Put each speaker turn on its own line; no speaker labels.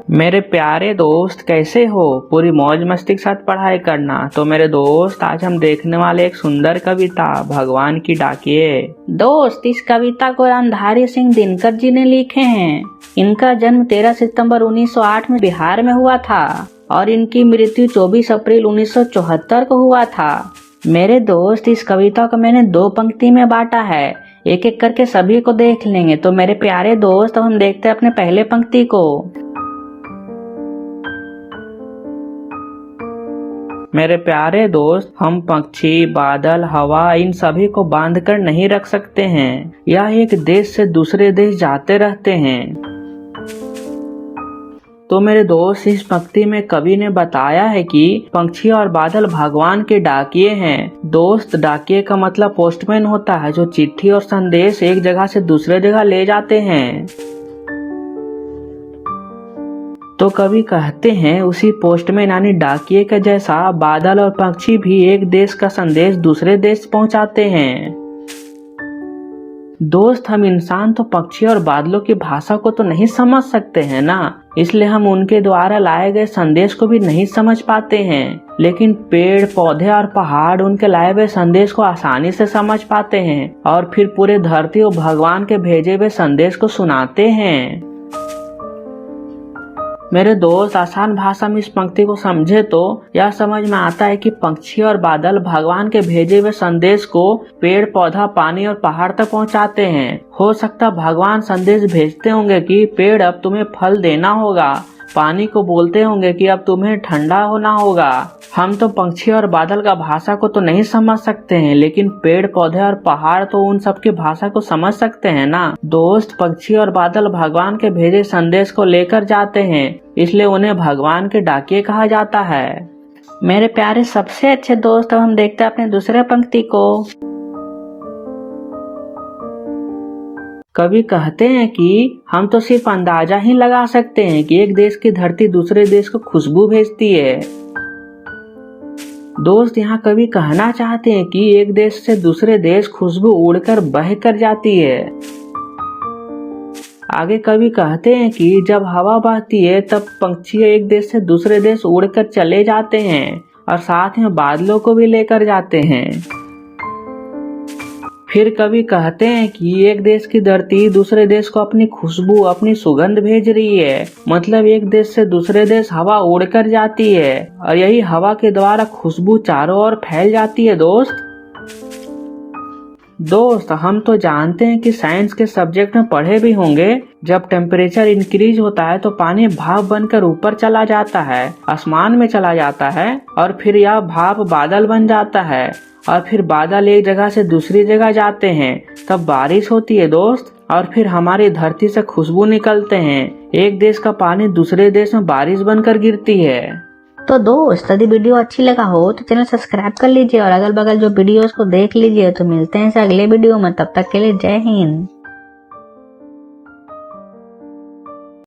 मेरे प्यारे दोस्त कैसे हो। पूरी मौज मस्ती के साथ पढ़ाई करना। तो मेरे दोस्त आज हम देखने वाले एक सुंदर कविता भगवान की डाकिए।
दोस्त, इस कविता को अंधारी सिंह दिनकर जी ने लिखे हैं। इनका जन्म 13 सितंबर 1908 में बिहार में हुआ था और इनकी मृत्यु 24 अप्रैल 1974 को हुआ था। मेरे दोस्त, इस कविता को मैंने 2 पंक्ति में बांटा है। एक एक करके सभी को देख लेंगे। तो मेरे प्यारे दोस्त, अब हम देखते हैं अपने पहले पंक्ति को।
मेरे प्यारे दोस्त, हम पक्षी, बादल, हवा इन सभी को बांध कर नहीं रख सकते हैं। यह एक देश से दूसरे देश जाते रहते हैं। तो मेरे दोस्त, इस पंक्ति में कवि ने बताया है कि पक्षी और बादल भगवान के डाकिए हैं। दोस्त, डाकिए का मतलब पोस्टमैन होता है, जो चिट्ठी और संदेश एक जगह से दूसरे जगह ले जाते हैं। तो कवि कहते हैं उसी पोस्टमैन यानी डाकिए के जैसा बादल और पक्षी भी एक देश का संदेश दूसरे देश पहुंचाते हैं। दोस्त, हम इंसान तो पक्षी और बादलों की भाषा को तो नहीं समझ सकते हैं ना, इसलिए हम उनके द्वारा लाए गए संदेश को भी नहीं समझ पाते हैं। लेकिन पेड़, पौधे और पहाड़ उनके लाए हुए संदेश को आसानी से समझ पाते हैं और फिर पूरे धरती और भगवान के भेजे हुए संदेश को सुनाते हैं। मेरे दोस्त, आसान भाषा में इस पंक्ति को समझे तो यह समझ में आता है कि पक्षी और बादल भगवान के भेजे हुए संदेश को पेड़, पौधा, पानी और पहाड़ तक पहुंचाते हैं। हो सकता भगवान संदेश भेजते होंगे कि पेड़ अब तुम्हें फल देना होगा, पानी को बोलते होंगे कि अब तुम्हें ठंडा होना होगा। हम तो पक्षी और बादल का भाषा को तो नहीं समझ सकते हैं, लेकिन पेड़, पौधे और पहाड़ तो उन सबकी भाषा को समझ सकते हैं ना। दोस्त, पक्षी और बादल भगवान के भेजे संदेश को लेकर जाते हैं, इसलिए उन्हें भगवान के डाकिए कहा जाता है।
मेरे प्यारे सबसे अच्छे दोस्त, अब हम देखते हैं अपने दूसरे पंक्ति को।
कवि कहते हैं कि हम तो सिर्फ अंदाजा ही लगा सकते हैं कि एक देश की धरती दूसरे देश को खुशबू भेजती है। दोस्त, यहाँ कवि कहना चाहते हैं कि एक देश से दूसरे देश खुशबू उड़कर बह कर जाती है। आगे कवि कहते हैं कि जब हवा बहती है तब पक्षी एक देश से दूसरे देश उड़कर चले जाते हैं और साथ में बादलों को भी लेकर जाते हैं। फिर कवि कहते हैं कि एक देश की धरती दूसरे देश को अपनी खुशबू, अपनी सुगंध भेज रही है। मतलब एक देश से दूसरे देश हवा उड़कर जाती है और यही हवा के द्वारा खुशबू चारों ओर फैल जाती है। दोस्त, हम तो जानते हैं कि साइंस के सब्जेक्ट में पढ़े भी होंगे, जब टेम्परेचर इंक्रीज होता है तो पानी भाप बनकर ऊपर चला जाता है, आसमान में चला जाता है और फिर यह भाप बादल बन जाता है और फिर बादल एक जगह से दूसरी जगह जाते हैं, तब बारिश होती है दोस्त, और फिर हमारी धरती से खुशबू निकलते हैं। एक देश का पानी दूसरे देश में बारिश बनकर गिरती है।
तो दोस्त, यदि वीडियो अच्छी लगा हो तो चैनल सब्सक्राइब कर लीजिए और अगल बगल जो वीडियोस को देख लीजिए। तो मिलते हैं अगले वीडियो में, तब तक के लिए जय हिंद।